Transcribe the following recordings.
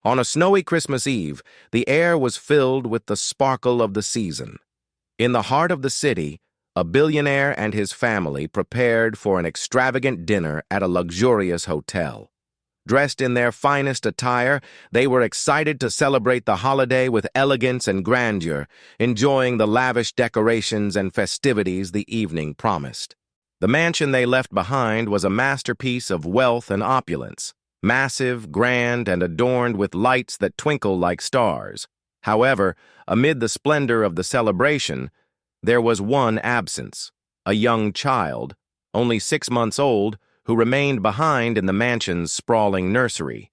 On a snowy Christmas Eve, the air was filled with the sparkle of the season. In the heart of the city, a billionaire and his family prepared for an extravagant dinner at a luxurious hotel. Dressed in their finest attire, they were excited to celebrate the holiday with elegance and grandeur, enjoying the lavish decorations and festivities the evening promised. The mansion they left behind was a masterpiece of wealth and opulence, massive, grand, and adorned with lights that twinkle like stars. However, amid the splendor of the celebration, there was one absence, a young child, only 6 months old, who remained behind in the mansion's sprawling nursery.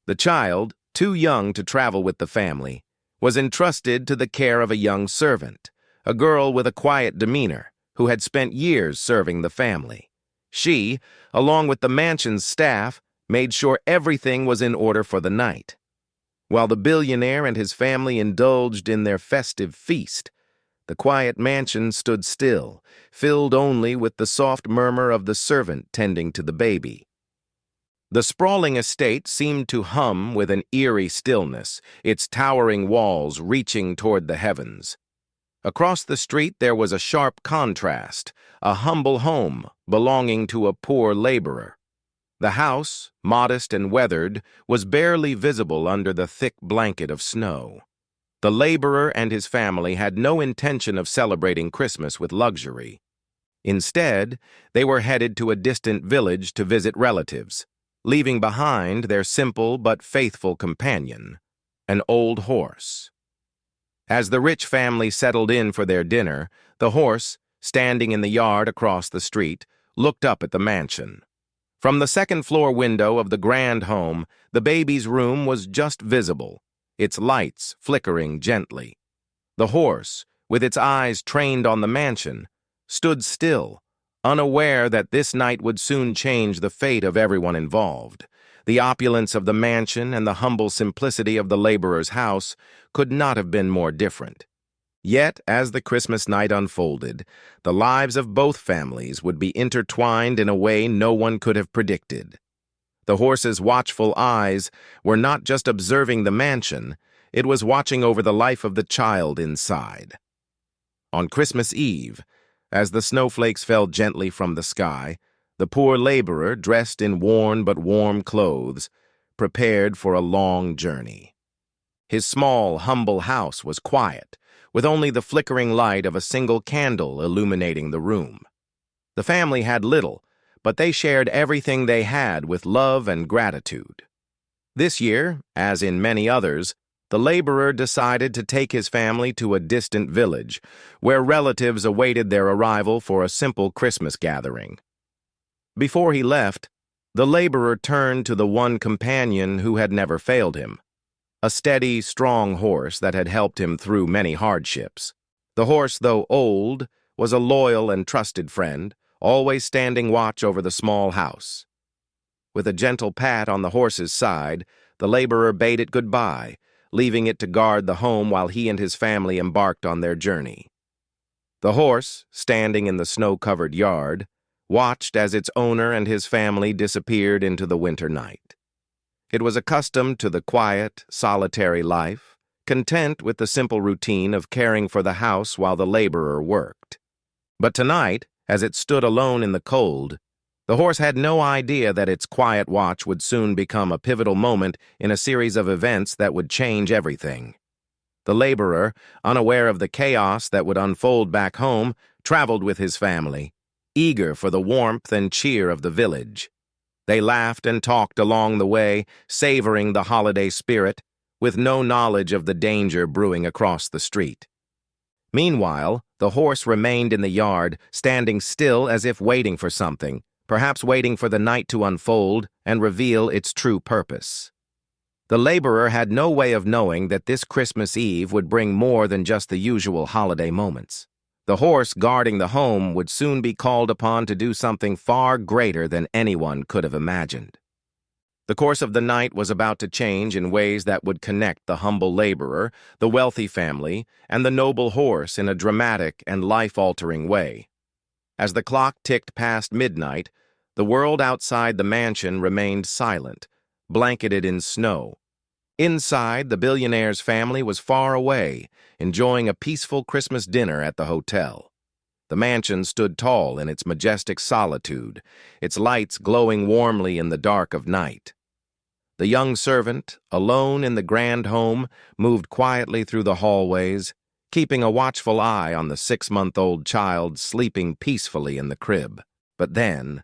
The child, too young to travel with the family, was entrusted to the care of a young servant, a girl with a quiet demeanor, who had spent years serving the family. She, along with the mansion's staff, made sure everything was in order for the night. While the billionaire and his family indulged in their festive feast, the quiet mansion stood still, filled only with the soft murmur of the servant tending to the baby. The sprawling estate seemed to hum with an eerie stillness, its towering walls reaching toward the heavens. Across the street there was a sharp contrast, a humble home belonging to a poor laborer. The house, modest and weathered, was barely visible under the thick blanket of snow. The laborer and his family had no intention of celebrating Christmas with luxury. Instead, they were headed to a distant village to visit relatives, leaving behind their simple but faithful companion, an old horse. As the rich family settled in for their dinner, the horse, standing in the yard across the street, looked up at the mansion. From the second-floor window of the grand home, the baby's room was just visible, its lights flickering gently. The horse, with its eyes trained on the mansion, stood still, unaware that this night would soon change the fate of everyone involved. The opulence of the mansion and the humble simplicity of the laborer's house could not have been more different. Yet, as the Christmas night unfolded, the lives of both families would be intertwined in a way no one could have predicted. The horse's watchful eyes were not just observing the mansion, it was watching over the life of the child inside. On Christmas Eve, as the snowflakes fell gently from the sky, the poor laborer, dressed in worn but warm clothes, prepared for a long journey. His small, humble house was quiet, with only the flickering light of a single candle illuminating the room. The family had little, but they shared everything they had with love and gratitude. This year, as in many others, the laborer decided to take his family to a distant village, where relatives awaited their arrival for a simple Christmas gathering. Before he left, the laborer turned to the one companion who had never failed him, a steady, strong horse that had helped him through many hardships. The horse, though old, was a loyal and trusted friend, always standing watch over the small house. With a gentle pat on the horse's side, the laborer bade it goodbye, leaving it to guard the home while he and his family embarked on their journey. The horse, standing in the snow-covered yard, watched as its owner and his family disappeared into the winter night. It was accustomed to the quiet, solitary life, content with the simple routine of caring for the house while the laborer worked. But tonight, as it stood alone in the cold, the horse had no idea that its quiet watch would soon become a pivotal moment in a series of events that would change everything. The laborer, unaware of the chaos that would unfold back home, traveled with his family, eager for the warmth and cheer of the village. They laughed and talked along the way, savoring the holiday spirit, with no knowledge of the danger brewing across the street. Meanwhile, the horse remained in the yard, standing still as if waiting for something, perhaps waiting for the night to unfold and reveal its true purpose. The laborer had no way of knowing that this Christmas Eve would bring more than just the usual holiday moments. The horse guarding the home would soon be called upon to do something far greater than anyone could have imagined. The course of the night was about to change in ways that would connect the humble laborer, the wealthy family, and the noble horse in a dramatic and life-altering way. As the clock ticked past midnight, the world outside the mansion remained silent, blanketed in snow. Inside, the billionaire's family was far away, enjoying a peaceful Christmas dinner at the hotel. The mansion stood tall in its majestic solitude, its lights glowing warmly in the dark of night. The young servant, alone in the grand home, moved quietly through the hallways, keeping a watchful eye on the 6-month-old child sleeping peacefully in the crib. But then,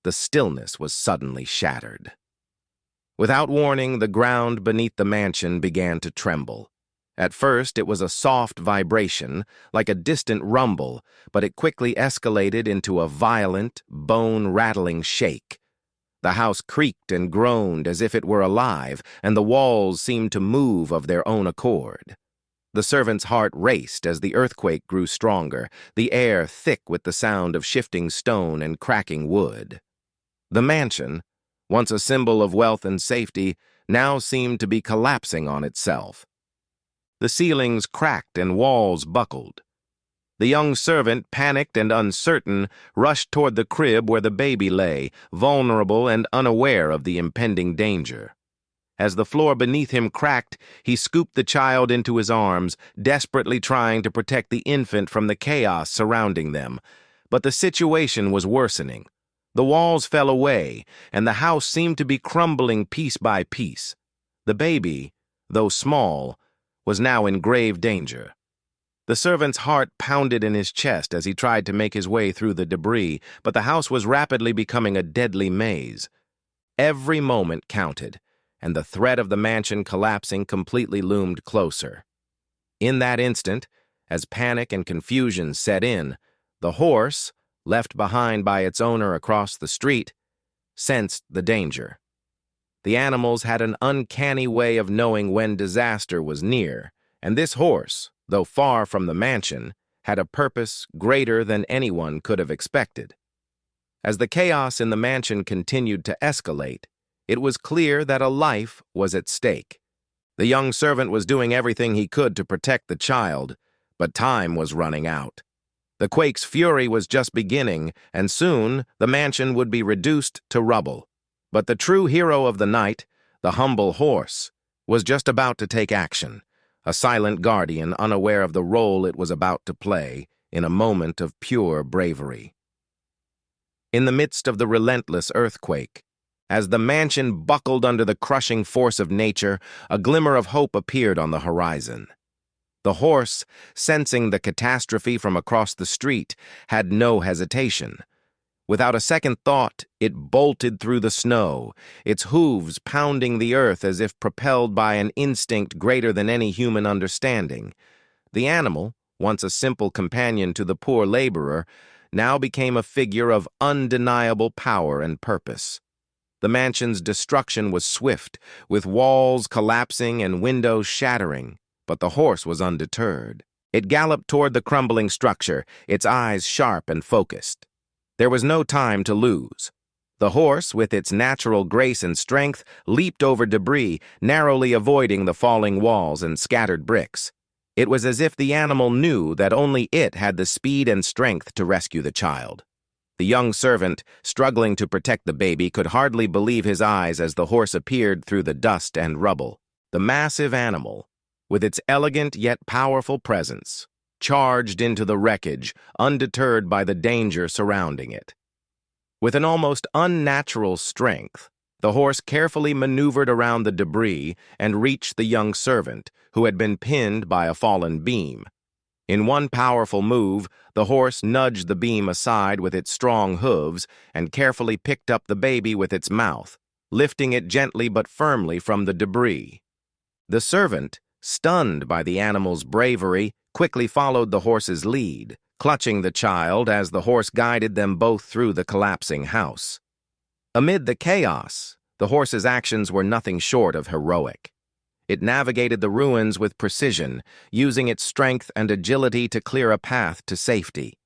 the stillness was suddenly shattered. Without warning, the ground beneath the mansion began to tremble. At first, it was a soft vibration, like a distant rumble, but it quickly escalated into a violent, bone-rattling shake. The house creaked and groaned as if it were alive, and the walls seemed to move of their own accord. The servant's heart raced as the earthquake grew stronger, the air thick with the sound of shifting stone and cracking wood. The mansion, once a symbol of wealth and safety, now seemed to be collapsing on itself. The ceilings cracked and walls buckled. The young servant, panicked and uncertain, rushed toward the crib where the baby lay, vulnerable and unaware of the impending danger. As the floor beneath him cracked, he scooped the child into his arms, desperately trying to protect the infant from the chaos surrounding them. But the situation was worsening. The walls fell away, and the house seemed to be crumbling piece by piece. The baby, though small, was now in grave danger. The servant's heart pounded in his chest as he tried to make his way through the debris, but the house was rapidly becoming a deadly maze. Every moment counted, and the threat of the mansion collapsing completely loomed closer. In that instant, as panic and confusion set in, the horse, left behind by its owner across the street, sensed the danger. The animals had an uncanny way of knowing when disaster was near, and this horse, though far from the mansion, had a purpose greater than anyone could have expected. As the chaos in the mansion continued to escalate, it was clear that a life was at stake. The young servant was doing everything he could to protect the child, but time was running out. The quake's fury was just beginning, and soon the mansion would be reduced to rubble. But the true hero of the night, the humble horse, was just about to take action, a silent guardian unaware of the role it was about to play in a moment of pure bravery. In the midst of the relentless earthquake, as the mansion buckled under the crushing force of nature, a glimmer of hope appeared on the horizon. The horse, sensing the catastrophe from across the street, had no hesitation. Without a second thought, it bolted through the snow, its hooves pounding the earth as if propelled by an instinct greater than any human understanding. The animal, once a simple companion to the poor laborer, now became a figure of undeniable power and purpose. The mansion's destruction was swift, with walls collapsing and windows shattering, but the horse was undeterred. It galloped toward the crumbling structure, its eyes sharp and focused. There was no time to lose. The horse, with its natural grace and strength, leaped over debris, narrowly avoiding the falling walls and scattered bricks. It was as if the animal knew that only it had the speed and strength to rescue the child. The young servant, struggling to protect the baby, could hardly believe his eyes as the horse appeared through the dust and rubble. The massive animal, with its elegant yet powerful presence, charged into the wreckage, undeterred by the danger surrounding it. With an almost unnatural strength, the horse carefully maneuvered around the debris and reached the young servant, who had been pinned by a fallen beam. In one powerful move, the horse nudged the beam aside with its strong hooves and carefully picked up the baby with its mouth, lifting it gently but firmly from the debris. The servant, stunned by the animal's bravery, quickly followed the horse's lead, clutching the child as the horse guided them both through the collapsing house. Amid the chaos, the horse's actions were nothing short of heroic. It navigated the ruins with precision, using its strength and agility to clear a path to safety.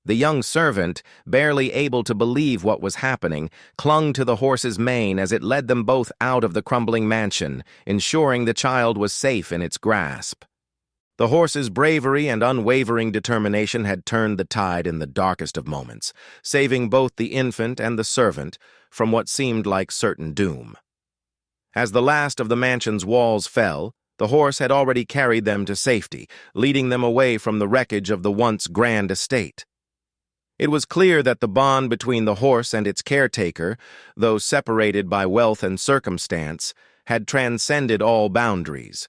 The young servant, barely able to believe what was happening, clung to the horse's mane as it led them both out of the crumbling mansion, ensuring the child was safe in its grasp. The horse's bravery and unwavering determination had turned the tide in the darkest of moments, saving both the infant and the servant from what seemed like certain doom. As the last of the mansion's walls fell, the horse had already carried them to safety, leading them away from the wreckage of the once grand estate. It was clear that the bond between the horse and its caretaker, though separated by wealth and circumstance, had transcended all boundaries.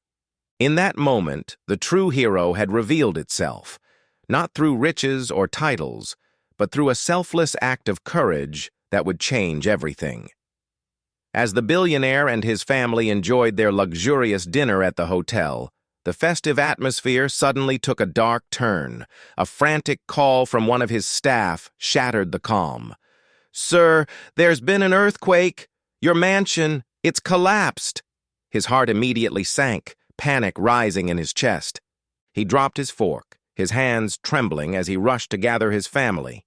In that moment, the true hero had revealed itself, not through riches or titles, but through a selfless act of courage that would change everything. As the billionaire and his family enjoyed their luxurious dinner at the hotel, the festive atmosphere suddenly took a dark turn. A frantic call from one of his staff shattered the calm. "Sir, there's been an earthquake. Your mansion, it's collapsed." His heart immediately sank, panic rising in his chest. He dropped his fork, his hands trembling as he rushed to gather his family.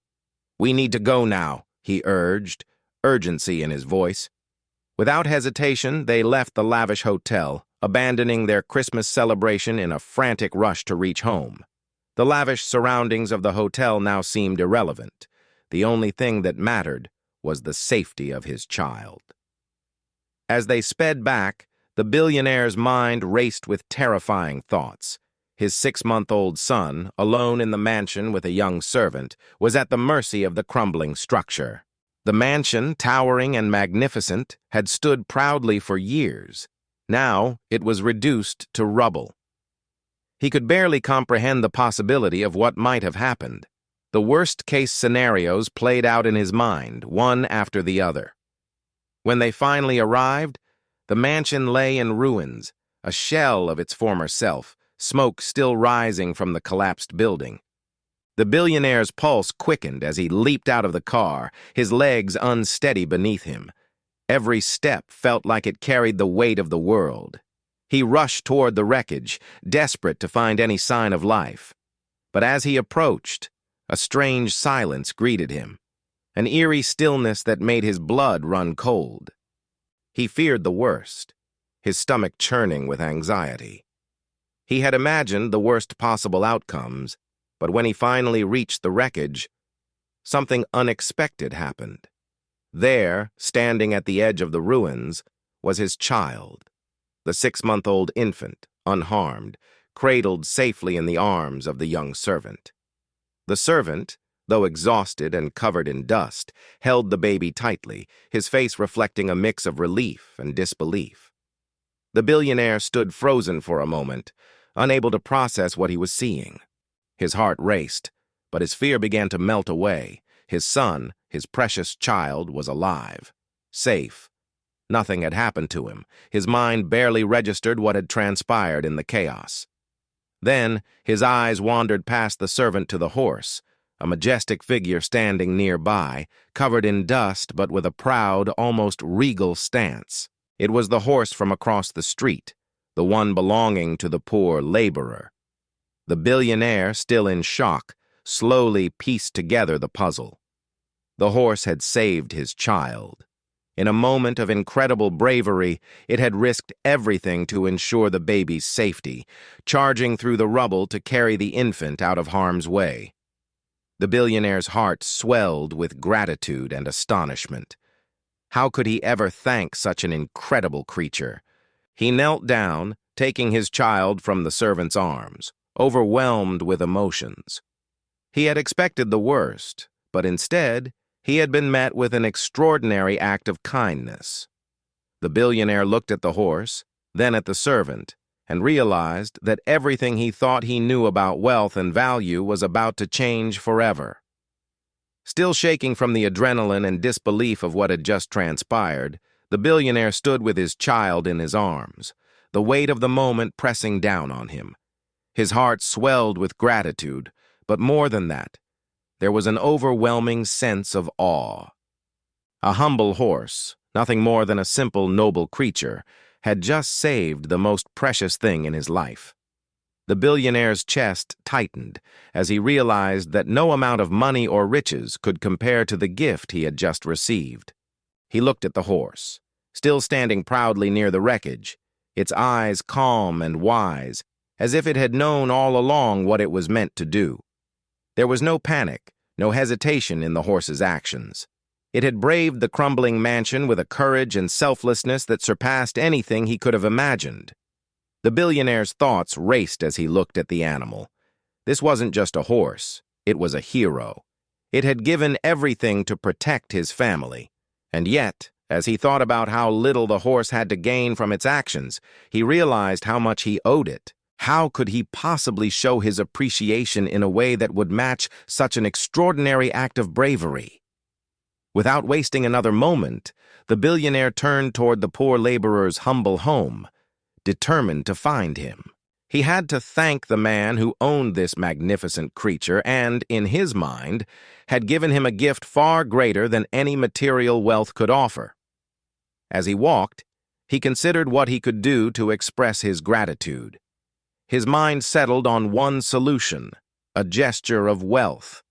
"We need to go now," he urged, urgency in his voice. Without hesitation, they left the lavish hotel, abandoning their Christmas celebration in a frantic rush to reach home. The lavish surroundings of the hotel now seemed irrelevant. The only thing that mattered was the safety of his child. As they sped back, the billionaire's mind raced with terrifying thoughts. His 6-month-old son, alone in the mansion with a young servant, was at the mercy of the crumbling structure. The mansion, towering and magnificent, had stood proudly for years. Now it was reduced to rubble. He could barely comprehend the possibility of what might have happened. The worst-case scenarios played out in his mind, one after the other. When they finally arrived, the mansion lay in ruins, a shell of its former self, smoke still rising from the collapsed building. The billionaire's pulse quickened as he leaped out of the car, his legs unsteady beneath him. Every step felt like it carried the weight of the world. He rushed toward the wreckage, desperate to find any sign of life. But as he approached, a strange silence greeted him, an eerie stillness that made his blood run cold. He feared the worst, his stomach churning with anxiety. He had imagined the worst possible outcomes, but when he finally reached the wreckage, something unexpected happened. There, standing at the edge of the ruins, was his child, the 6-month-old infant, unharmed, cradled safely in the arms of the young servant. The servant, though exhausted and covered in dust, held the baby tightly, his face reflecting a mix of relief and disbelief. The billionaire stood frozen for a moment, unable to process what he was seeing. His heart raced, but his fear began to melt away. His son, his precious child, was alive, safe. Nothing had happened to him. His mind barely registered what had transpired in the chaos. Then, his eyes wandered past the servant to the horse, a majestic figure standing nearby, covered in dust but with a proud, almost regal stance. It was the horse from across the street, the one belonging to the poor laborer. The billionaire, still in shock, slowly pieced together the puzzle. The horse had saved his child. In a moment of incredible bravery, it had risked everything to ensure the baby's safety, charging through the rubble to carry the infant out of harm's way. The billionaire's heart swelled with gratitude and astonishment. How could he ever thank such an incredible creature? He knelt down, taking his child from the servant's arms, overwhelmed with emotions. He had expected the worst, but instead, he had been met with an extraordinary act of kindness. The billionaire looked at the horse, then at the servant, and realized that everything he thought he knew about wealth and value was about to change forever. Still shaking from the adrenaline and disbelief of what had just transpired, the billionaire stood with his child in his arms, the weight of the moment pressing down on him. His heart swelled with gratitude, but more than that, there was an overwhelming sense of awe. A humble horse, nothing more than a simple, noble creature, had just saved the most precious thing in his life. The billionaire's chest tightened as he realized that no amount of money or riches could compare to the gift he had just received. He looked at the horse, still standing proudly near the wreckage, its eyes calm and wise, as if it had known all along what it was meant to do. There was no panic, no hesitation in the horse's actions. It had braved the crumbling mansion with a courage and selflessness that surpassed anything he could have imagined. The billionaire's thoughts raced as he looked at the animal. This wasn't just a horse, it was a hero. It had given everything to protect his family. And yet, as he thought about how little the horse had to gain from its actions, he realized how much he owed it. How could he possibly show his appreciation in a way that would match such an extraordinary act of bravery? Without wasting another moment, the billionaire turned toward the poor laborer's humble home, determined to find him. He had to thank the man who owned this magnificent creature and, in his mind, had given him a gift far greater than any material wealth could offer. As he walked, he considered what he could do to express his gratitude. His mind settled on one solution, a gesture of wealth.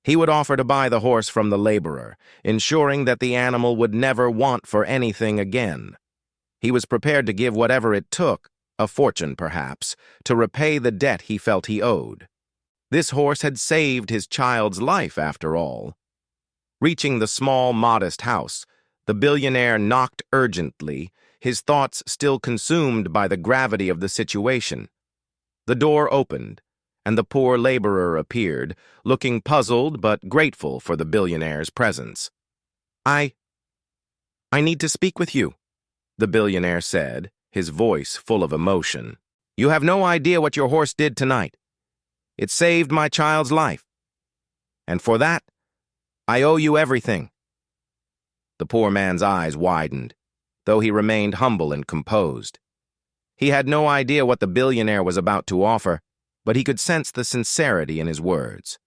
He would offer to buy the horse from the laborer, ensuring that the animal would never want for anything again. He was prepared to give whatever it took, a fortune perhaps, to repay the debt he felt he owed. This horse had saved his child's life, after all. Reaching the small, modest house, the billionaire knocked urgently, his thoughts still consumed by the gravity of the situation. The door opened, and the poor laborer appeared, looking puzzled but grateful for the billionaire's presence. I need to speak with you," the billionaire said, his voice full of emotion. "You have no idea what your horse did tonight. It saved my child's life. And for that, I owe you everything." The poor man's eyes widened, though he remained humble and composed. He had no idea what the billionaire was about to offer, but he could sense the sincerity in his words.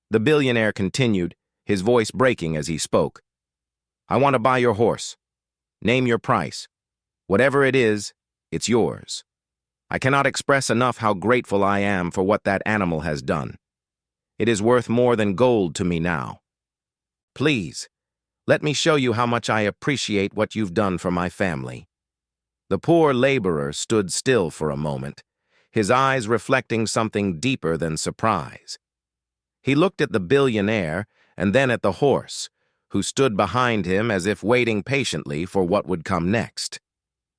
The billionaire continued, his voice breaking as he spoke. "I want to buy your horse. Name your price. Whatever it is, it's yours. I cannot express enough how grateful I am for what that animal has done. It is worth more than gold to me now. Please, let me show you how much I appreciate what you've done for my family." The poor laborer stood still for a moment, his eyes reflecting something deeper than surprise. He looked at the billionaire and then at the horse, who stood behind him as if waiting patiently for what would come next.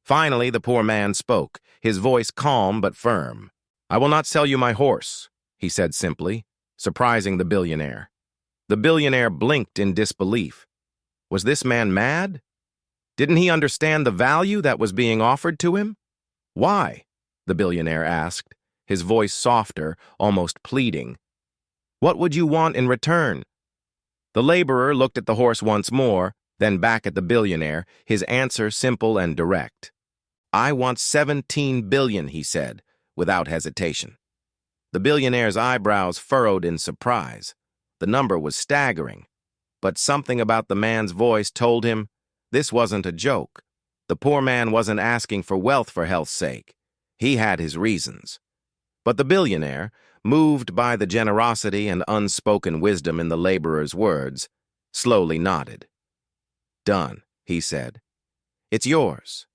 Finally, the poor man spoke, his voice calm but firm. "I will not sell you my horse," he said simply, surprising the billionaire. The billionaire blinked in disbelief. Was this man mad? Didn't he understand the value that was being offered to him? "Why?" the billionaire asked, his voice softer, almost pleading. "What would you want in return?" The laborer looked at the horse once more, then back at the billionaire, his answer simple and direct. "I want 17 billion, he said, without hesitation. The billionaire's eyebrows furrowed in surprise. The number was staggering, but something about the man's voice told him this wasn't a joke. The poor man wasn't asking for wealth for health's sake. He had his reasons. But the billionaire, moved by the generosity and unspoken wisdom in the laborer's words, slowly nodded. "Done," he said. "It's yours."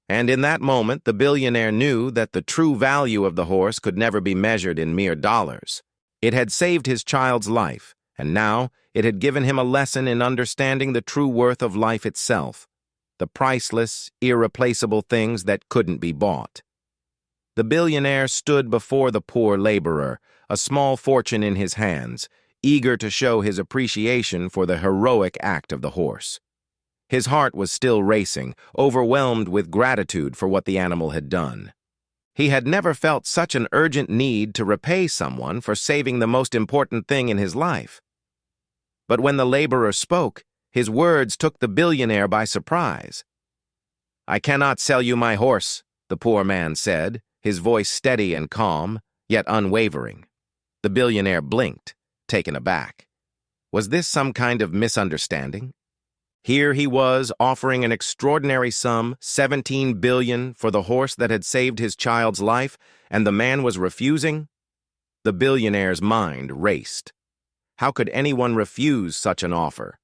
And in that moment, the billionaire knew that the true value of the horse could never be measured in mere dollars. It had saved his child's life, and now it had given him a lesson in understanding the true worth of life itself, the priceless, irreplaceable things that couldn't be bought. The billionaire stood before the poor laborer, a small fortune in his hands, eager to show his appreciation for the heroic act of the horse. His heart was still racing, overwhelmed with gratitude for what the animal had done. He had never felt such an urgent need to repay someone for saving the most important thing in his life. But when the laborer spoke, his words took the billionaire by surprise. "I cannot sell you my horse," the poor man said, his voice steady and calm, yet unwavering. The billionaire blinked, taken aback. Was this some kind of misunderstanding? Here he was offering an extraordinary sum, 17 billion, for the horse that had saved his child's life, and the man was refusing? The billionaire's mind raced. How could anyone refuse such an offer?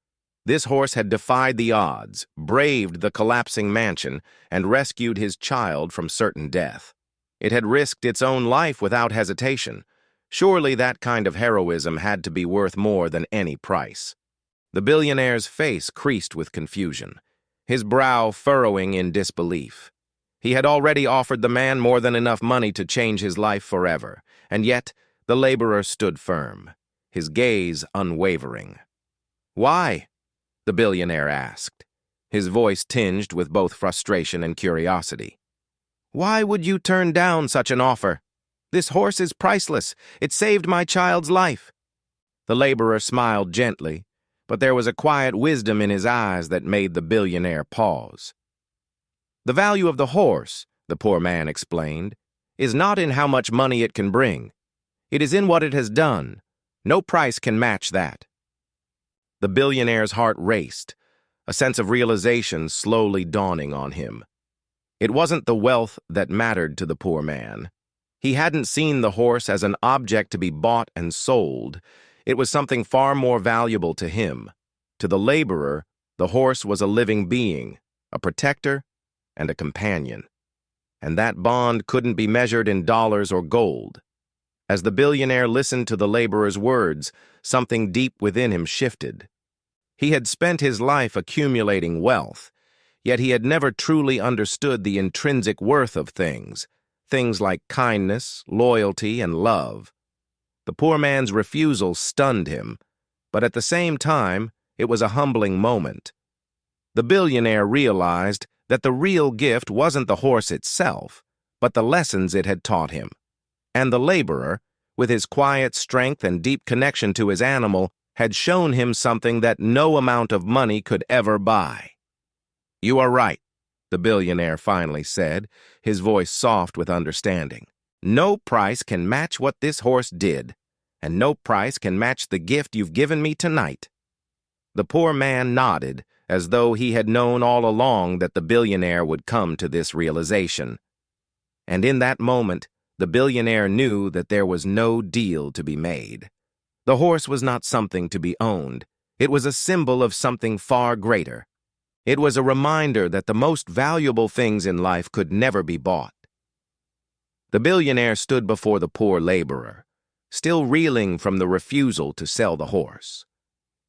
This horse had defied the odds, braved the collapsing mansion, and rescued his child from certain death. It had risked its own life without hesitation. Surely that kind of heroism had to be worth more than any price. The billionaire's face creased with confusion, his brow furrowing in disbelief. He had already offered the man more than enough money to change his life forever, and yet the laborer stood firm, his gaze unwavering. "Why?" the billionaire asked, his voice tinged with both frustration and curiosity. "Why would you turn down such an offer? This horse is priceless. It saved my child's life." The laborer smiled gently, but there was a quiet wisdom in his eyes that made the billionaire pause. "The value of the horse," the poor man explained, "is not in how much money it can bring. It is in what it has done. No price can match that." The billionaire's heart raced, a sense of realization slowly dawning on him. It wasn't the wealth that mattered to the poor man. He hadn't seen the horse as an object to be bought and sold. It was something far more valuable to him. To the laborer, the horse was a living being, a protector, and a companion. And that bond couldn't be measured in dollars or gold. As the billionaire listened to the laborer's words, something deep within him shifted. He had spent his life accumulating wealth, yet he had never truly understood the intrinsic worth of things like kindness, loyalty, and love. The poor man's refusal stunned him, but at the same time, it was a humbling moment. The billionaire realized that the real gift wasn't the horse itself, but the lessons it had taught him. And the laborer, with his quiet strength and deep connection to his animal, had shown him something that no amount of money could ever buy. "You are right," the billionaire finally said, his voice soft with understanding. "No price can match what this horse did, and no price can match the gift you've given me tonight." The poor man nodded, as though he had known all along that the billionaire would come to this realization. And in that moment, the billionaire knew that there was no deal to be made. The horse was not something to be owned. It was a symbol of something far greater. It was a reminder that the most valuable things in life could never be bought. The billionaire stood before the poor laborer, still reeling from the refusal to sell the horse.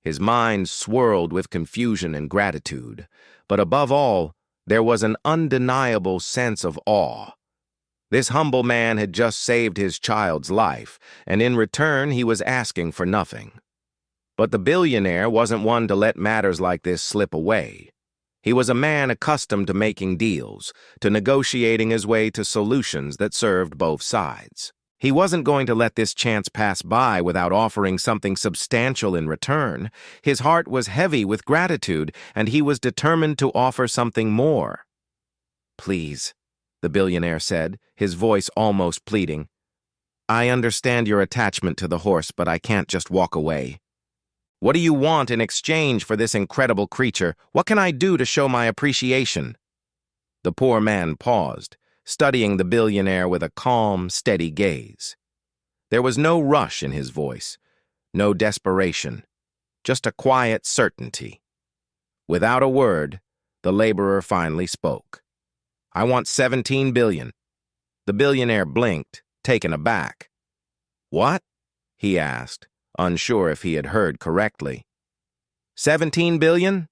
His mind swirled with confusion and gratitude, but above all, there was an undeniable sense of awe. This humble man had just saved his child's life, and in return he was asking for nothing. But the billionaire wasn't one to let matters like this slip away. He was a man accustomed to making deals, to negotiating his way to solutions that served both sides. He wasn't going to let this chance pass by without offering something substantial in return. His heart was heavy with gratitude, and he was determined to offer something more. "Please," the billionaire said, his voice almost pleading. "I understand your attachment to the horse, but I can't just walk away. What do you want in exchange for this incredible creature? What can I do to show my appreciation?" The poor man paused, studying the billionaire with a calm, steady gaze. There was no rush in his voice, no desperation, just a quiet certainty. Without a word, the laborer finally spoke. "I want 17 billion. The billionaire blinked, taken aback. "What?" he asked, unsure if he had heard correctly. 17 billion?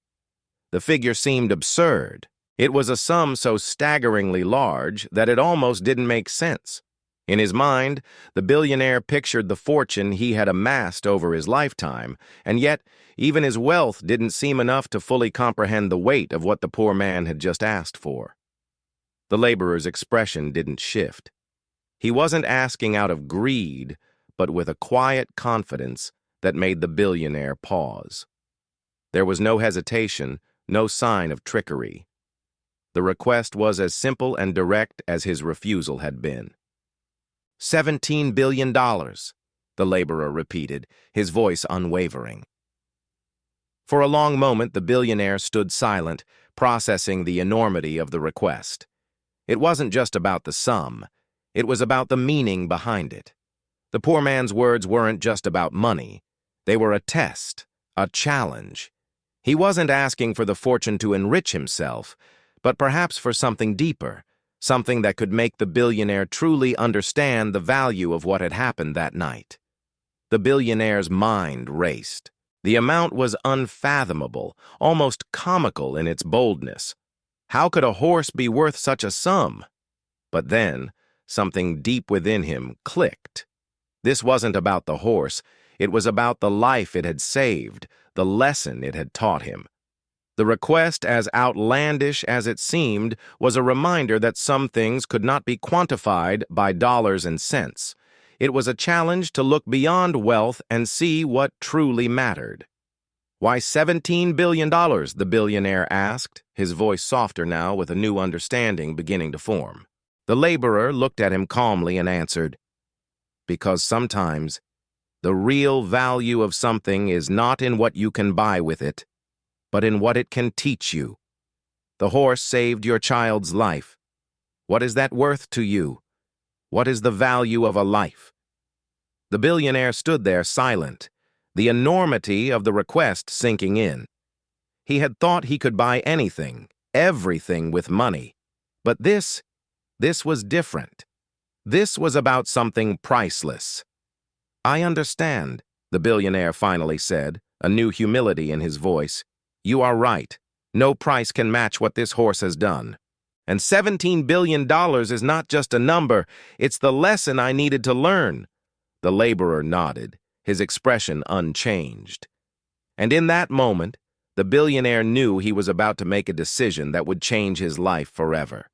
The figure seemed absurd. It was a sum so staggeringly large that it almost didn't make sense. In his mind, the billionaire pictured the fortune he had amassed over his lifetime, and yet even his wealth didn't seem enough to fully comprehend the weight of what the poor man had just asked for. The laborer's expression didn't shift. He wasn't asking out of greed, but with a quiet confidence that made the billionaire pause. There was no hesitation, no sign of trickery. The request was as simple and direct as his refusal had been. $17 billion, the laborer repeated, his voice unwavering. For a long moment, the billionaire stood silent, processing the enormity of the request. It wasn't just about the sum. It was about the meaning behind it. The poor man's words weren't just about money. They were a test, a challenge. He wasn't asking for the fortune to enrich himself, but perhaps for something deeper, something that could make the billionaire truly understand the value of what had happened that night. The billionaire's mind raced. The amount was unfathomable, almost comical in its boldness. How could a horse be worth such a sum? But then, something deep within him clicked. This wasn't about the horse, it was about the life it had saved, the lesson it had taught him. The request, as outlandish as it seemed, was a reminder that some things could not be quantified by dollars and cents. It was a challenge to look beyond wealth and see what truly mattered. "Why $17 billion?" the billionaire asked, his voice softer now with a new understanding beginning to form. The laborer looked at him calmly and answered, "Because sometimes the real value of something is not in what you can buy with it, but in what it can teach you. The horse saved your child's life. What is that worth to you? What is the value of a life?" The billionaire stood there silent, the enormity of the request sinking in. He had thought he could buy anything, everything with money. But this was different. This was about something priceless. "I understand," the billionaire finally said, a new humility in his voice. "You are right. No price can match what this horse has done. And $17 billion is not just a number, it's the lesson I needed to learn." The laborer nodded, his expression unchanged. And in that moment, the billionaire knew he was about to make a decision that would change his life forever.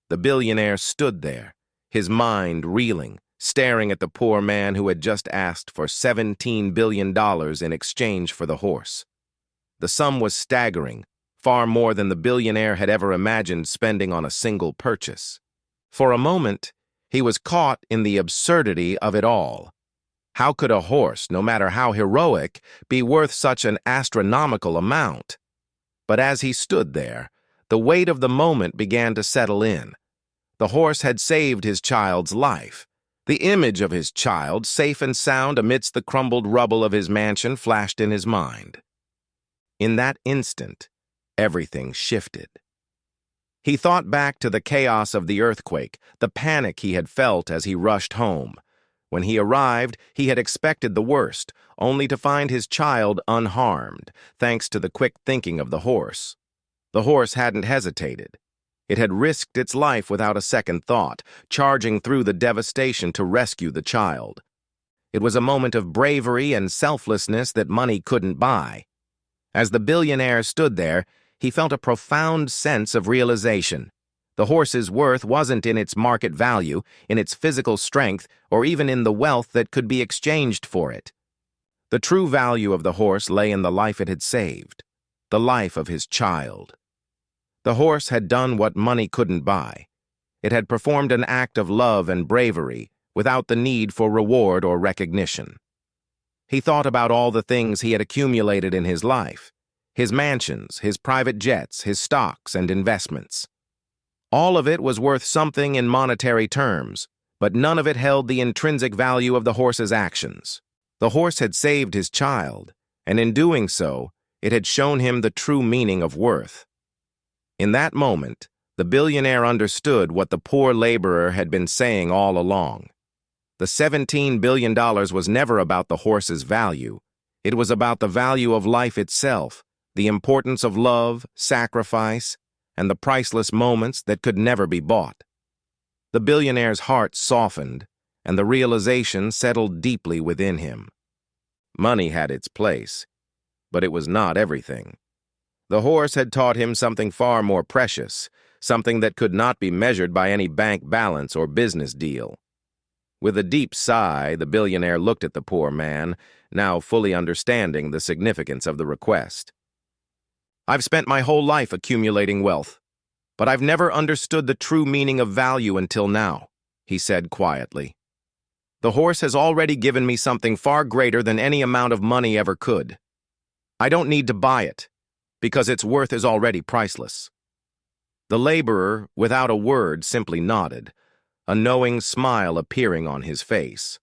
The billionaire stood there, his mind reeling, staring at the poor man who had just asked for $17 billion in exchange for the horse. The sum was staggering, far more than the billionaire had ever imagined spending on a single purchase. For a moment, he was caught in the absurdity of it all. How could a horse, no matter how heroic, be worth such an astronomical amount? But as he stood there, the weight of the moment began to settle in. The horse had saved his child's life. The image of his child, safe and sound amidst the crumbled rubble of his mansion, flashed in his mind. In that instant, everything shifted. He thought back to the chaos of the earthquake, the panic he had felt as he rushed home. When he arrived, he had expected the worst, only to find his child unharmed, thanks to the quick thinking of the horse. The horse hadn't hesitated. It had risked its life without a second thought, charging through the devastation to rescue the child. It was a moment of bravery and selflessness that money couldn't buy. As the billionaire stood there, he felt a profound sense of realization. The horse's worth wasn't in its market value, in its physical strength, or even in the wealth that could be exchanged for it. The true value of the horse lay in the life it had saved, the life of his child. The horse had done what money couldn't buy. It had performed an act of love and bravery without the need for reward or recognition. He thought about all the things he had accumulated in his life. His mansions, his private jets, his stocks and investments. All of it was worth something in monetary terms, but none of it held the intrinsic value of the horse's actions. The horse had saved his child, and in doing so, it had shown him the true meaning of worth. In that moment, the billionaire understood what the poor laborer had been saying all along. The $17 billion was never about the horse's value. It was about the value of life itself, the importance of love, sacrifice, and the priceless moments that could never be bought. The billionaire's heart softened, and the realization settled deeply within him. Money had its place, but it was not everything. The horse had taught him something far more precious, something that could not be measured by any bank balance or business deal. With a deep sigh, the billionaire looked at the poor man, now fully understanding the significance of the request. "I've spent my whole life accumulating wealth, but I've never understood the true meaning of value until now," he said quietly. "The horse has already given me something far greater than any amount of money ever could. I don't need to buy it, because its worth is already priceless." The laborer, without a word, simply nodded, a knowing smile appearing on his face.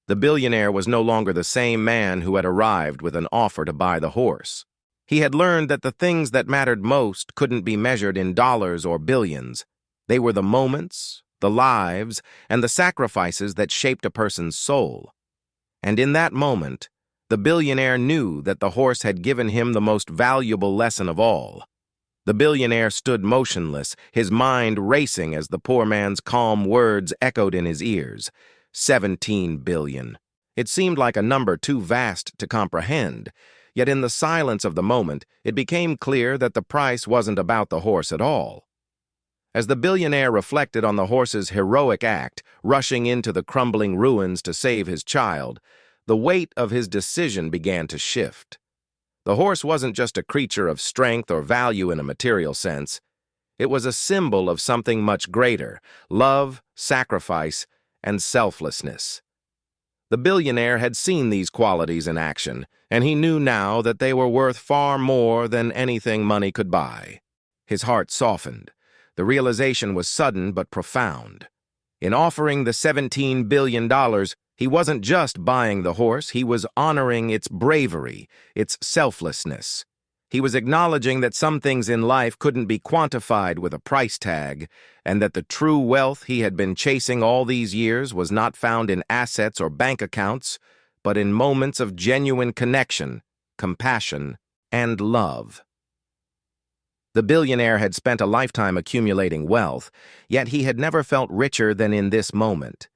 The billionaire was no longer the same man who had arrived with an offer to buy the horse. He had learned that the things that mattered most couldn't be measured in dollars or billions. They were the moments, the lives, and the sacrifices that shaped a person's soul. And in that moment, The billionaire knew that the horse had given him the most valuable lesson of all. The billionaire stood motionless, his mind racing as the poor man's calm words echoed in his ears. 17 billion. It seemed like a number too vast to comprehend, yet in the silence of the moment, it became clear that the price wasn't about the horse at all. As the billionaire reflected on the horse's heroic act, rushing into the crumbling ruins to save his child, the weight of his decision began to shift. The horse wasn't just a creature of strength or value in a material sense. It was a symbol of something much greater: love, sacrifice, and selflessness. The billionaire had seen these qualities in action, and he knew now that they were worth far more than anything money could buy. His heart softened. The realization was sudden but profound. In offering the $17 billion, he wasn't just buying the horse, he was honoring its bravery, its selflessness. He was acknowledging that some things in life couldn't be quantified with a price tag, and that the true wealth he had been chasing all these years was not found in assets or bank accounts, but in moments of genuine connection, compassion, and love. The billionaire had spent a lifetime accumulating wealth, yet he had never felt richer than in this moment.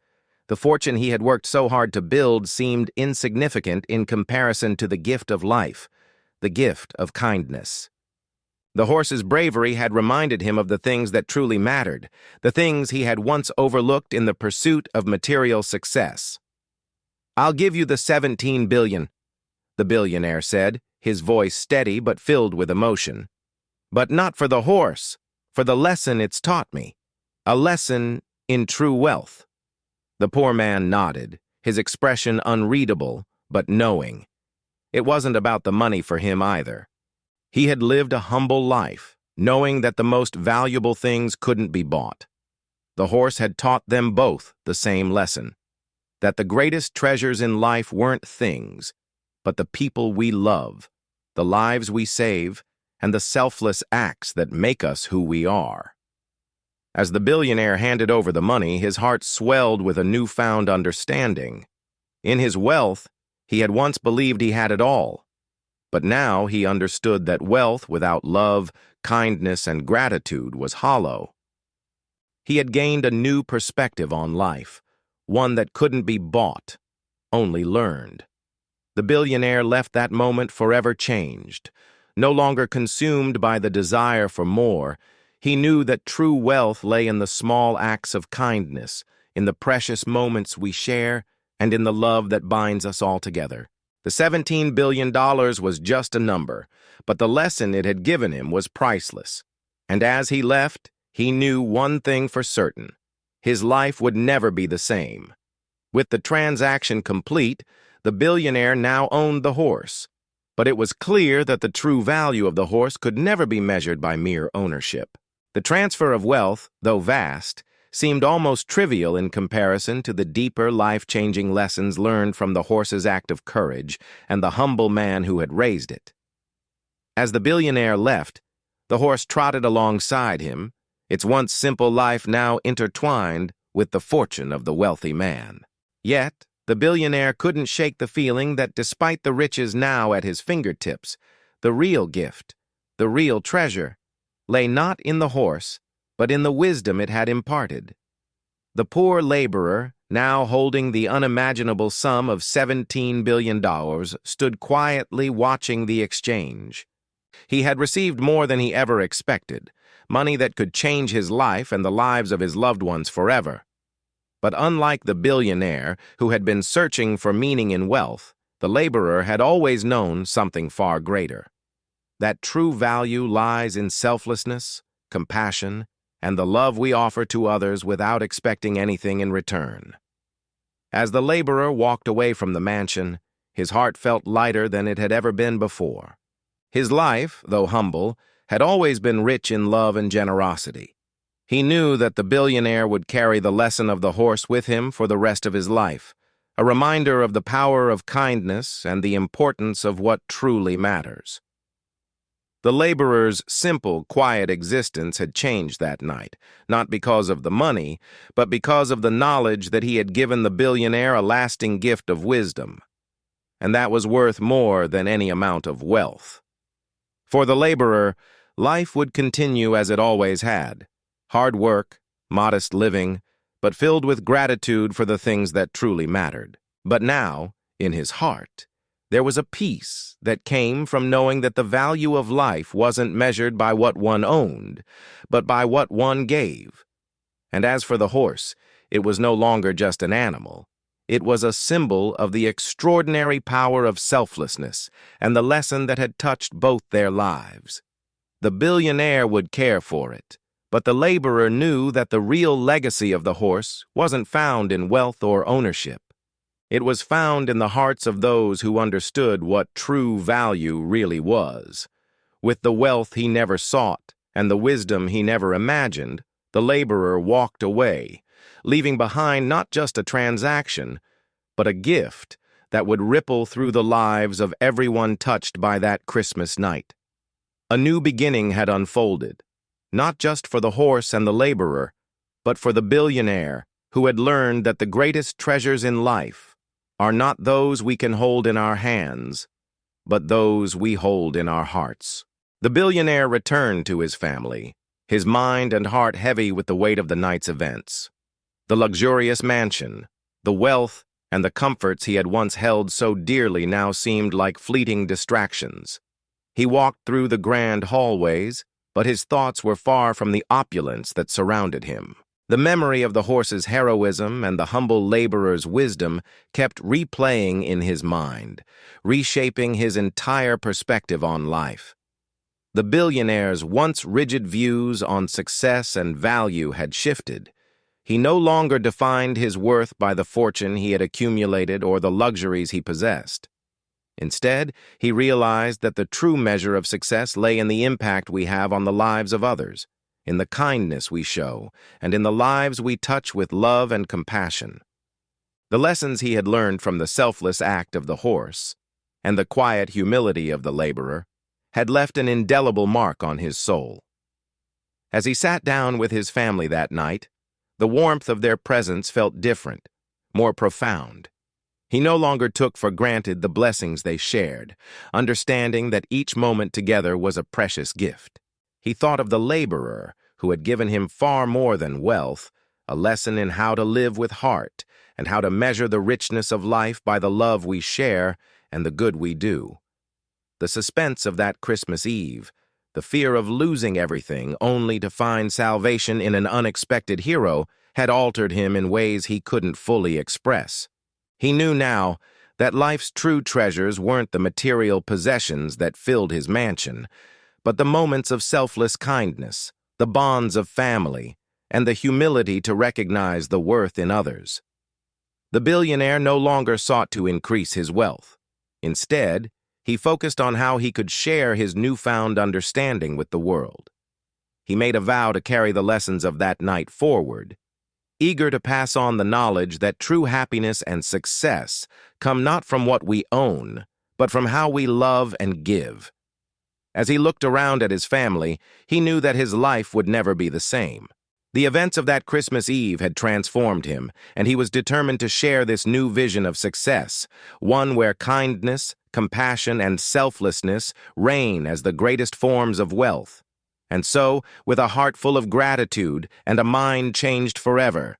The fortune he had worked so hard to build seemed insignificant in comparison to the gift of life, the gift of kindness. The horse's bravery had reminded him of the things that truly mattered, the things he had once overlooked in the pursuit of material success. "I'll give you the 17 billion, the billionaire said, his voice steady but filled with emotion. "But not for the horse, for the lesson it's taught me. A lesson in true wealth." The poor man nodded, his expression unreadable, but knowing. It wasn't about the money for him either. He had lived a humble life, knowing that the most valuable things couldn't be bought. The horse had taught them both the same lesson: that the greatest treasures in life weren't things, but the people we love, the lives we save, and the selfless acts that make us who we are. As the billionaire handed over the money, his heart swelled with a newfound understanding. In his wealth, he had once believed he had it all, but now he understood that wealth without love, kindness, and gratitude was hollow. He had gained a new perspective on life, one that couldn't be bought, only learned. The billionaire left that moment forever changed. No longer consumed by the desire for more, he knew that true wealth lay in the small acts of kindness, in the precious moments we share, and in the love that binds us all together. The $17 billion was just a number, but the lesson it had given him was priceless. And as he left, he knew one thing for certain: his life would never be the same. With the transaction complete, the billionaire now owned the horse. But it was clear that the true value of the horse could never be measured by mere ownership. The transfer of wealth, though vast, seemed almost trivial in comparison to the deeper, life-changing lessons learned from the horse's act of courage and the humble man who had raised it. As the billionaire left, the horse trotted alongside him, its once simple life now intertwined with the fortune of the wealthy man. Yet, the billionaire couldn't shake the feeling that despite the riches now at his fingertips, the real gift, the real treasure, lay not in the horse, but in the wisdom it had imparted. The poor laborer, now holding the unimaginable sum of $17 billion, stood quietly watching the exchange. He had received more than he ever expected, money that could change his life and the lives of his loved ones forever. But unlike the billionaire, who had been searching for meaning in wealth, the laborer had always known something far greater. That true value lies in selflessness, compassion, and the love we offer to others without expecting anything in return. As the laborer walked away from the mansion, his heart felt lighter than it had ever been before. His life, though humble, had always been rich in love and generosity. He knew that the billionaire would carry the lesson of the horse with him for the rest of his life, a reminder of the power of kindness and the importance of what truly matters. The laborer's simple, quiet existence had changed that night, not because of the money, but because of the knowledge that he had given the billionaire a lasting gift of wisdom. and that was worth more than any amount of wealth. For the laborer, life would continue as it always had: hard work, modest living, but filled with gratitude for the things that truly mattered. But now, in his heart, there was a peace that came from knowing that the value of life wasn't measured by what one owned, but by what one gave. And as for the horse, it was no longer just an animal. It was a symbol of the extraordinary power of selflessness and the lesson that had touched both their lives. The billionaire would care for it, but the laborer knew that the real legacy of the horse wasn't found in wealth or ownership. It was found in the hearts of those who understood what true value really was. With the wealth he never sought and the wisdom he never imagined, the laborer walked away, leaving behind not just a transaction, but a gift that would ripple through the lives of everyone touched by that Christmas night. A new beginning had unfolded, not just for the horse and the laborer, but for the billionaire who had learned that the greatest treasures in life are not those we can hold in our hands, but those we hold in our hearts. The billionaire returned to his family, his mind and heart heavy with the weight of the night's events. The luxurious mansion, the wealth, and the comforts he had once held so dearly now seemed like fleeting distractions. He walked through the grand hallways, but his thoughts were far from the opulence that surrounded him. The memory of the horse's heroism and the humble laborer's wisdom kept replaying in his mind, reshaping his entire perspective on life. The billionaire's once rigid views on success and value had shifted. He no longer defined his worth by the fortune he had accumulated or the luxuries he possessed. Instead, he realized that the true measure of success lay in the impact we have on the lives of others, in the kindness we show, and in the lives we touch with love and compassion. The lessons he had learned from the selfless act of the horse and the quiet humility of the laborer had left an indelible mark on his soul. As he sat down with his family that night, the warmth of their presence felt different, more profound. He no longer took for granted the blessings they shared, understanding that each moment together was a precious gift. He thought of the laborer who had given him far more than wealth, a lesson in how to live with heart and how to measure the richness of life by the love we share and the good we do. The suspense of that Christmas Eve, the fear of losing everything only to find salvation in an unexpected hero, had altered him in ways he couldn't fully express. He knew now that life's true treasures weren't the material possessions that filled his mansion, but the moments of selfless kindness, the bonds of family, and the humility to recognize the worth in others. The billionaire no longer sought to increase his wealth. Instead, he focused on how he could share his newfound understanding with the world. He made a vow to carry the lessons of that night forward, eager to pass on the knowledge that true happiness and success come not from what we own, but from how we love and give. As he looked around at his family, he knew that his life would never be the same. The events of that Christmas Eve had transformed him, and he was determined to share this new vision of success, one where kindness, compassion, and selflessness reign as the greatest forms of wealth. And so, with a heart full of gratitude and a mind changed forever,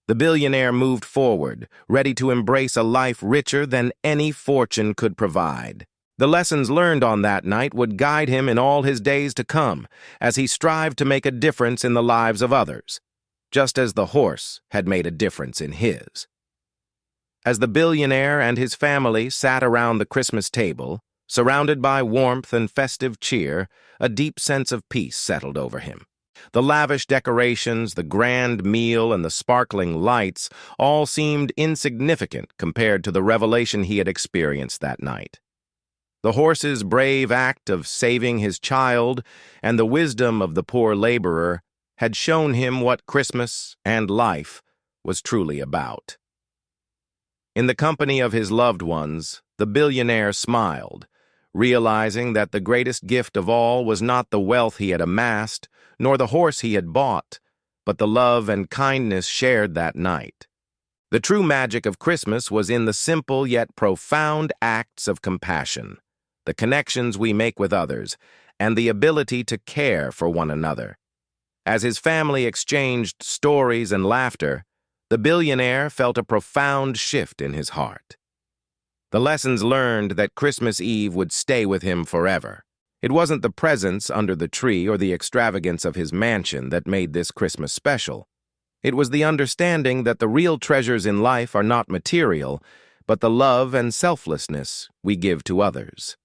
the billionaire moved forward, ready to embrace a life richer than any fortune could provide. The lessons learned on that night would guide him in all his days to come, as he strived to make a difference in the lives of others, just as the horse had made a difference in his. As the billionaire and his family sat around the Christmas table, surrounded by warmth and festive cheer, a deep sense of peace settled over him. The lavish decorations, the grand meal, and the sparkling lights all seemed insignificant compared to the revelation he had experienced that night. The horse's brave act of saving his child and the wisdom of the poor laborer had shown him what Christmas and life was truly about. In the company of his loved ones, the billionaire smiled, realizing that the greatest gift of all was not the wealth he had amassed, nor the horse he had bought, but the love and kindness shared that night. The true magic of Christmas was in the simple yet profound acts of compassion, the connections we make with others, and the ability to care for one another. As his family exchanged stories and laughter, the billionaire felt a profound shift in his heart. The lessons learned that Christmas Eve would stay with him forever. It wasn't the presents under the tree or the extravagance of his mansion that made this Christmas special. It was the understanding that the real treasures in life are not material, but the love and selflessness we give to others.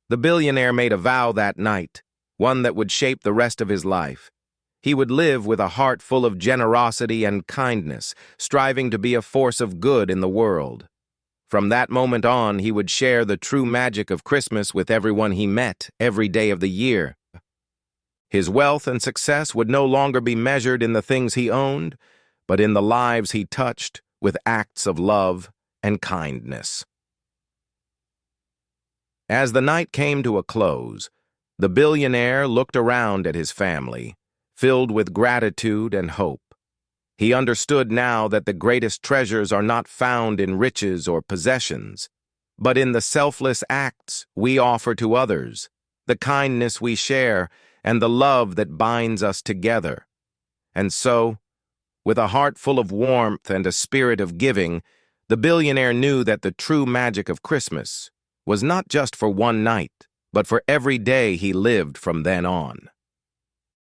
The billionaire made a vow that night, one that would shape the rest of his life. He would live with a heart full of generosity and kindness, striving to be a force of good in the world. From that moment on, he would share the true magic of Christmas with everyone he met every day of the year. His wealth and success would no longer be measured in the things he owned, but in the lives he touched with acts of love and kindness. As the night came to a close, the billionaire looked around at his family, filled with gratitude and hope. He understood now that the greatest treasures are not found in riches or possessions, but in the selfless acts we offer to others, the kindness we share, and the love that binds us together. And so, with a heart full of warmth and a spirit of giving, the billionaire knew that the true magic of Christmas was not just for one night, but for every day he lived from then on.